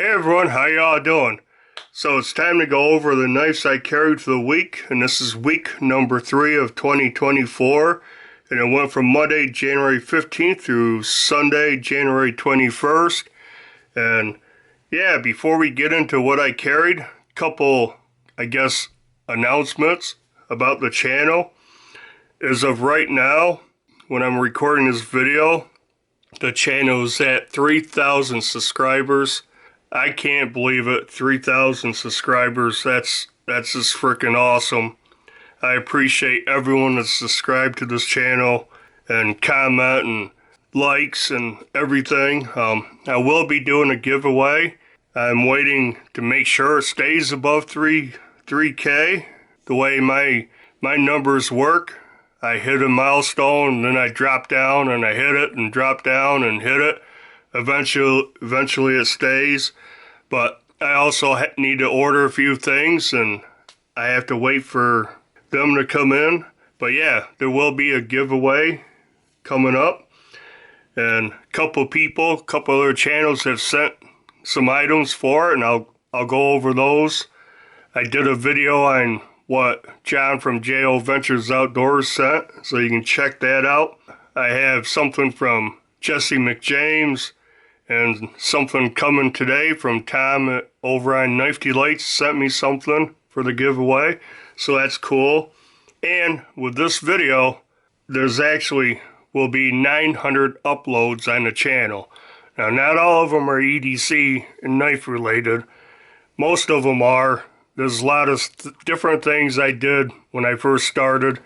Hey everyone, how y'all doing? So it's time to go over the knives I carried for the week, and this is week number 3 of 2024, and it went from Monday, January 15th through Sunday, January 21st. And yeah, before we get into what I carried, couple, announcements about the channel. As of right now, when I'm recording this video, the channel is at 3,000 subscribers. I can't believe it. 3,000 subscribers. That's just freaking awesome. I appreciate everyone that's subscribed to this channel and comment and likes and everything. I will be doing a giveaway. I'm waiting to make sure it stays above 3K. The way my numbers work, I hit a milestone and then I drop down and I hit it and drop down and hit it. Eventually it stays. But I also need to order a few things and I have to wait for them to come in. But yeah, there will be a giveaway coming up. And a couple other channels have sent some items for it, and I'll go over those. I did a video on what John from J.O. Ventures Outdoors sent, so you can check that out. I have something from Jesse McJames and something coming today from Tom over on Knife Delights sent me something for the giveaway, so that's cool. And with this video, there's actually will be 900 uploads on the channel. Now, not all of them are EDC and knife related. Most of them are. There's a lot of different things I did when I first started.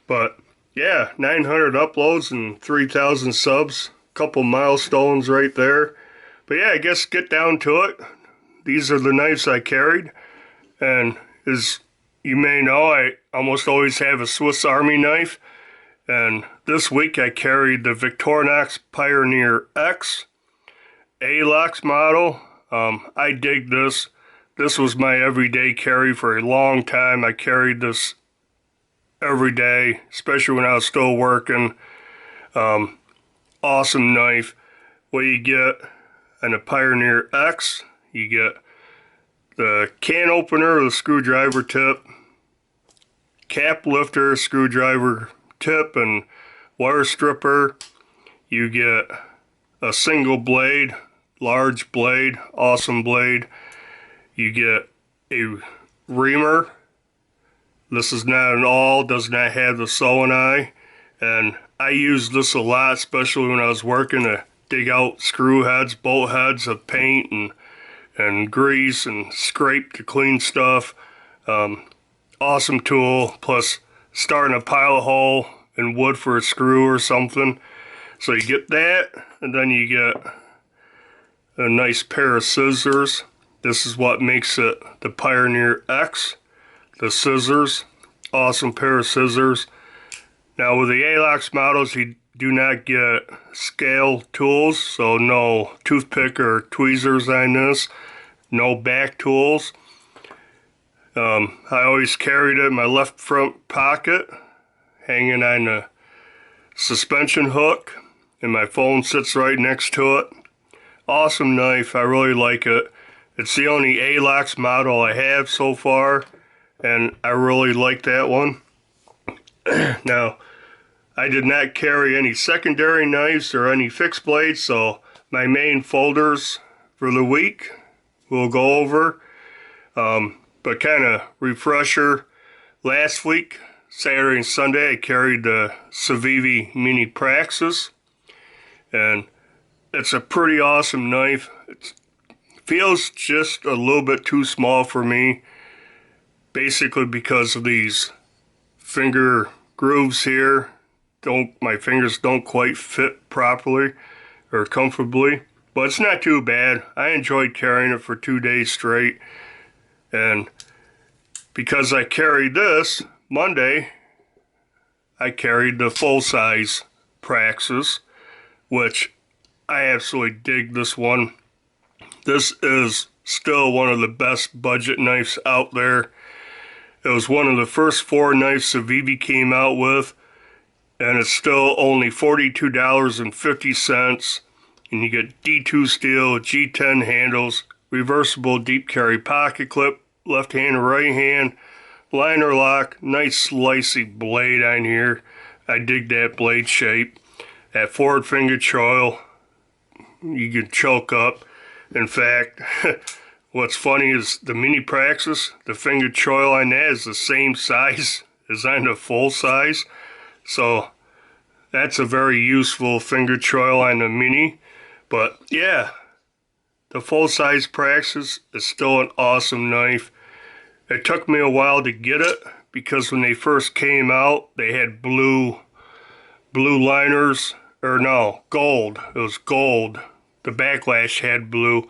But yeah, 900 uploads and 3,000 subs. Couple milestones right there. But yeah, I guess get down to it. These are the knives I carried. And as you may know, I almost always have a Swiss Army knife. And this week I carried the Victorinox Pioneer X ALOX model. I dig this. This was my everyday carry for a long time. I carried this every day, especially when I was still working. Awesome knife. What you get on a Pioneer X, you get the can opener, the screwdriver tip, cap lifter, screwdriver tip, and wire stripper. You get a single blade, large blade, awesome blade. You get a reamer. This is not an awl, does not have the solenoid, and I used this a lot, especially when I was working to dig out screw heads, bolt heads of paint and grease and scrape to clean stuff. Awesome tool, plus starting a pilot hole in wood for a screw or something. So you get that, and then you get a nice pair of scissors. This is what makes it the Pioneer X. The scissors, awesome pair of scissors. Now with the ALOX models, you do not get scale tools, so no toothpick or tweezers on this. No back tools. I always carried it in my left front pocket, hanging on the suspension hook, and my phone sits right next to it. Awesome knife, I really like it. It's the only ALOX model I have so far, and I really like that one. Now, I did not carry any secondary knives or any fixed blades, so my main folders for the week we'll go over. But kind of refresher, last week, Saturday and Sunday, I carried the Civivi Mini Praxis, and it's a pretty awesome knife. It feels just a little bit too small for me, basically because of these finger grooves here. My fingers don't quite fit properly or comfortably, but it's not too bad. I enjoyed carrying it for 2 days straight, and because I carried this Monday, I carried the full-size Praxis, which I absolutely dig this one. This is still one of the best budget knives out there. It was one of the first 4 knives Civivi came out with, and it's still only $42.50, and you get D2 steel, G10 handles, reversible deep carry pocket clip, left hand and right hand, liner lock, nice slicey blade on here. I dig that blade shape. That forward finger choil, you can choke up. In fact, what's funny is the Mini Praxis, the finger choil on that is the same size as on the full size. So that's a very useful finger choil on the Mini. But yeah, the full size Praxis is still an awesome knife. It took me a while to get it because when they first came out, they had blue liners, or no, gold. It was gold. The Backlash had blue,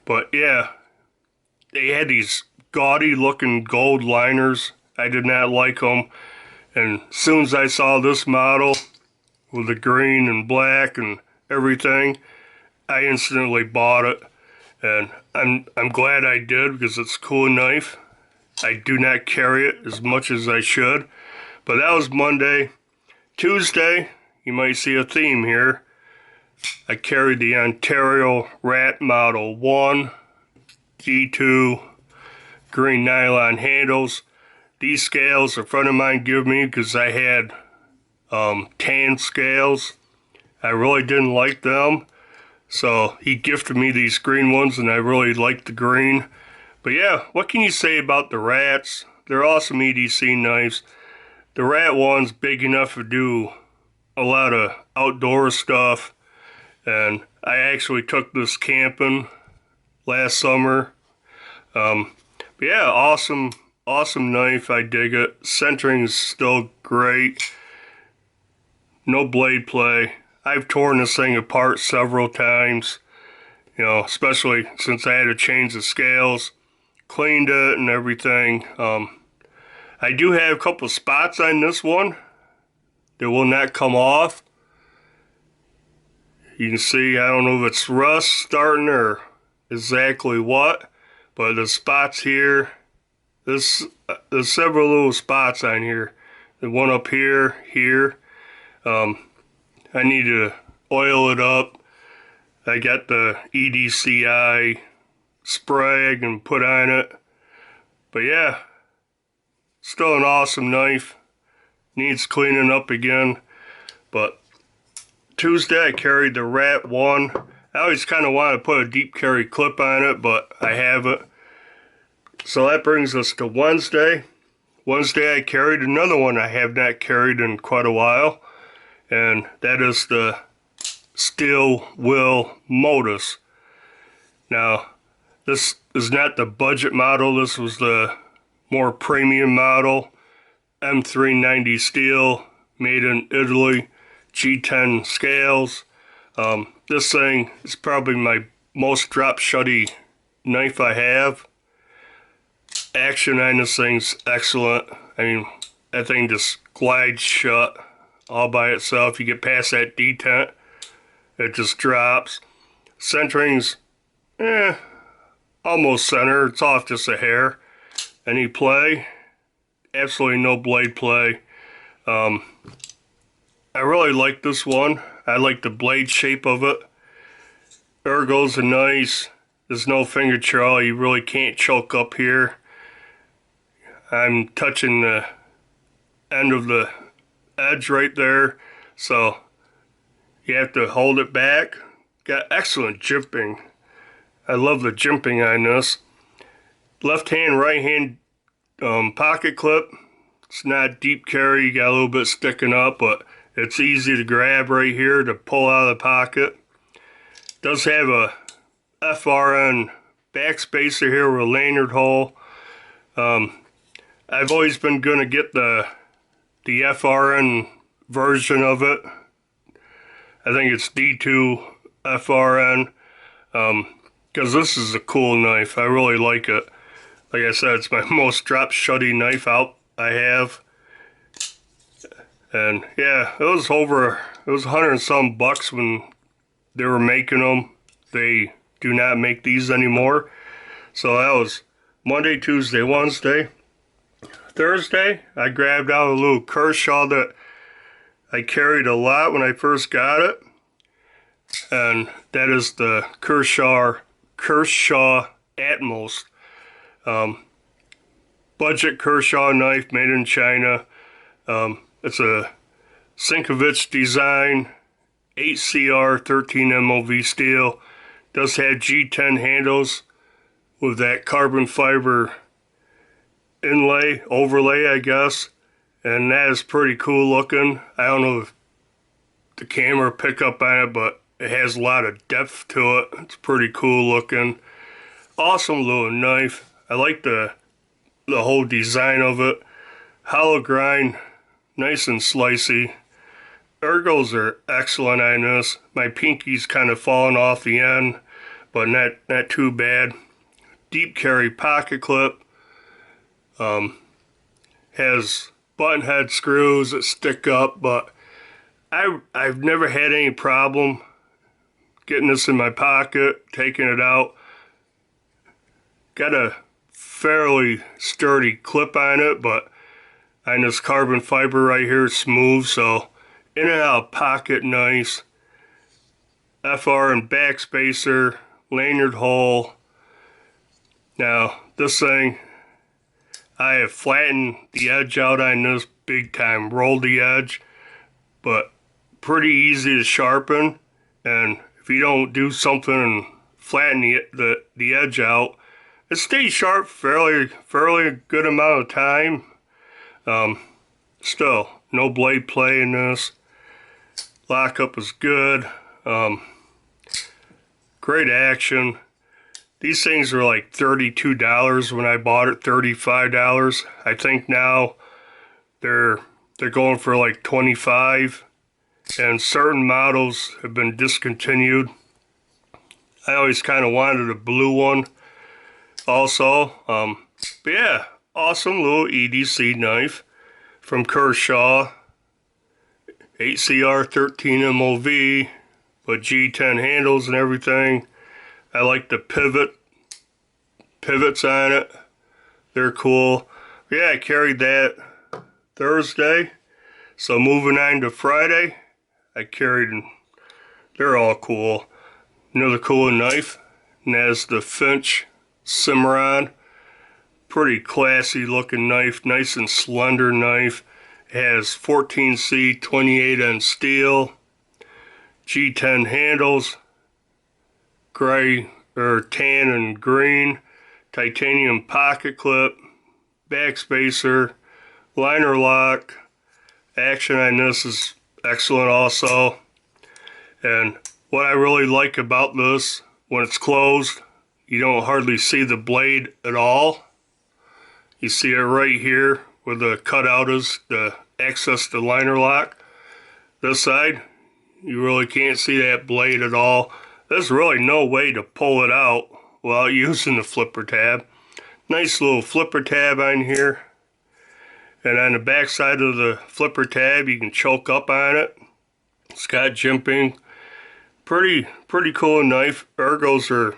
but yeah, they had these gaudy looking gold liners. I did not like them, and as soon as I saw this model with the green and black and everything, I instantly bought it, and I'm glad I did because it's a cool knife. I do not carry it as much as I should, but that was Monday. Tuesday, you might see a theme here. I carried the Ontario Rat Model 1 G2 green nylon handles. These scales a friend of mine gave me because I had tan scales. I really didn't like them, so he gifted me these green ones, and I really liked the green. But yeah, what can you say about the Rats? They're awesome EDC knives. The Rat one's big enough to do a lot of outdoor stuff, and I actually took this camping last summer. But yeah, awesome knife. I dig it. Centering's still great. No blade play. I've torn this thing apart several times, you know, especially since I had to change the scales, cleaned it and everything. I do have a couple spots on this one that will not come off. You can see, I don't know if it's rust starting or exactly what, but the spots here, there's several little spots on here. The one up here, I need to oil it up. I got the EDCI spray I can put on it. But yeah, still an awesome knife. Needs cleaning up again. But Tuesday I carried the Rat 1. I always kind of want to put a deep carry clip on it, but I haven't. So that brings us to Wednesday. Wednesday I carried another one I have not carried in quite a while, and that is the Steel Will Modus. Now, this is not the budget model. This was the more premium model. M390 steel, made in Italy, G10 scales. This thing is probably my most drop shutty knife I have. Action on this thing's excellent. I mean, that thing just glides shut all by itself. You get past that detent, it just drops. Centering's almost center. It's off just a hair. Any play? Absolutely no blade play. I really like this one. I like the blade shape of it. Ergos are nice. There's no finger choil. You really can't choke up here. I'm touching the end of the edge right there, so you have to hold it back. Got excellent jimping. I love the jimping on this. Left hand, right hand pocket clip. It's not deep carry. You got a little bit sticking up, but it's easy to grab right here to pull out of the pocket. Does have a FRN backspacer here with a lanyard hole. I've always been going to get the FRN version of it. I think it's D2 FRN, because this is a cool knife. I really like it. Like I said, it's my most drop shutty knife out I have. And yeah, it was 100 and some bucks when they were making them. They do not make these anymore. So that was Monday, Tuesday, Wednesday. Thursday, I grabbed out a little Kershaw that I carried a lot when I first got it. And that is the Kershaw Atmos. Budget Kershaw knife made in China. It's a Sienkiewicz design, 8CR 13 MOV steel. Does have G10 handles with that carbon fiber overlay, I guess. And that is pretty cool looking. I don't know if the camera pick up on it, but it has a lot of depth to it. It's pretty cool looking. Awesome little knife. I like the whole design of it. Hollow grind, nice and slicey. Ergos are excellent on this. My pinky's kind of falling off the end, but not too bad. Deep carry pocket clip. Has button head screws that stick up, but I've never had any problem getting this in my pocket, taking it out. Got a fairly sturdy clip on it, but on this carbon fiber right here is smooth, so in and out of pocket nice. FR and backspacer, lanyard hole. Now this thing, I have flattened the edge out on this big time, rolled the edge, but pretty easy to sharpen. And if you don't do something and flatten the edge out, it stays sharp fairly good amount of time. Still, no blade play in this. Lockup is good. Great action. These things were like $32 when I bought it, $35. I think now they're going for like $25, and certain models have been discontinued. I always kind of wanted a blue one also. But yeah, awesome little EDC knife from Kershaw. 8CR 13 MOV, but G10 handles and everything. I like the pivots on it. They're cool. Yeah, I carried that Thursday. So moving on to Friday, I carried, they're all cool. Another cool knife, and that's the Finch Cimarron. Pretty classy looking knife, nice and slender knife. It has 14C 28N steel, G10 handles, gray or tan and green, titanium pocket clip, backspacer, liner lock. Action on this is excellent also. And what I really like about this, when it's closed, you don't hardly see the blade at all. You see it right here where the cutout is to access the liner lock. This side, you really can't see that blade at all. There's really no way to pull it out without using the flipper tab. Nice little flipper tab on here. And on the back side of the flipper tab, you can choke up on it. It's got jimping. Pretty cool knife. Ergos are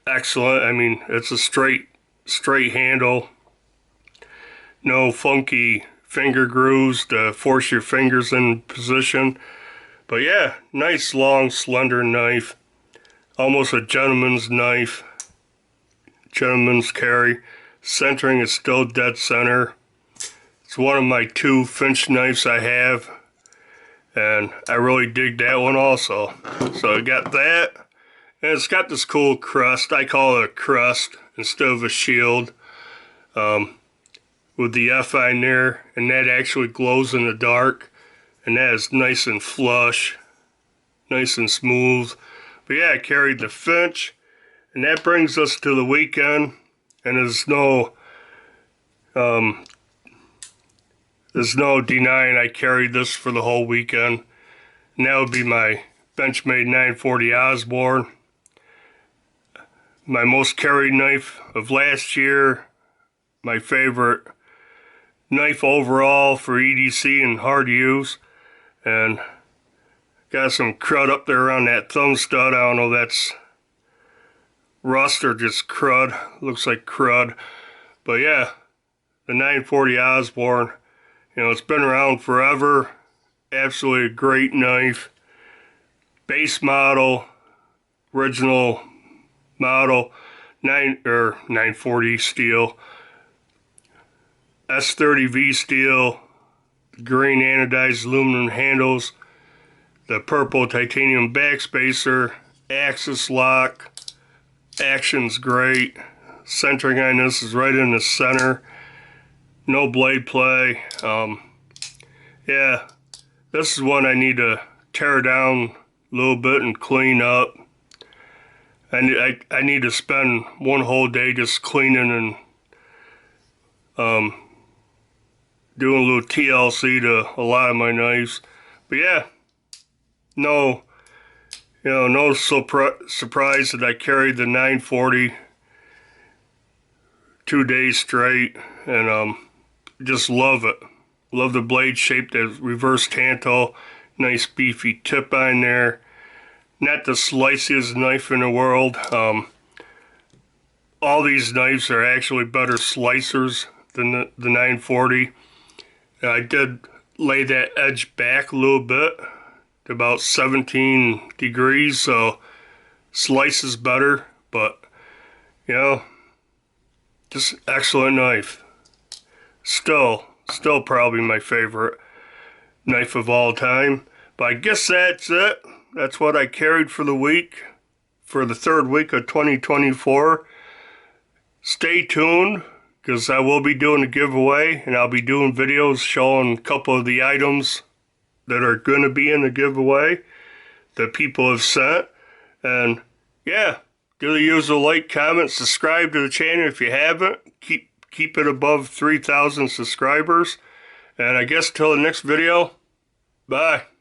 excellent. I mean, it's a straight handle. No funky finger grooves to force your fingers in position. But yeah, nice long slender knife. Almost a gentleman's knife. Gentleman's carry. Centering is still dead center. It's one of my 2 Finch knives I have, and I really dig that one also. So I got that, and it's got this cool crest. I call it a crest instead of a shield, with the F on there, and that actually glows in the dark, and that is nice and flush, nice and smooth. But yeah, I carried the Finch, and that brings us to the weekend, and there's no denying I carried this for the whole weekend. And that would be my Benchmade 940 Osborne. My most carried knife of last year. My favorite knife overall for EDC and hard use. And got some crud up there around that thumb stud. I don't know if that's rust or just crud. Looks like crud. But yeah, the 940 Osborne. You know, it's been around forever. Absolutely a great knife. Base model, original model. 940 steel, S30V steel, green anodized aluminum handles, the purple titanium backspacer, axis lock, action's great, centering on this is right in the center, no blade play. Yeah, this is one I need to tear down a little bit and clean up. I need to spend one whole day just cleaning and doing a little TLC to a lot of my knives. But yeah, no surprise that I carried the 940 2 days straight, and just love it. Love the blade shape, the reverse tanto, nice beefy tip on there. Not the sliciest knife in the world. All these knives are actually better slicers than the 940. I did lay that edge back a little bit to about 17 degrees, so slices better, but you know, just excellent knife. Still probably my favorite knife of all time. But I guess that's it. That's what I carried for the week, for the third week of 2024. Stay tuned, because I will be doing a giveaway, and I'll be doing videos showing a couple of the items that are going to be in the giveaway that people have sent. And yeah, do the usual like, comment, subscribe to the channel if you haven't. Keep it above 3,000 subscribers. And I guess till the next video, bye.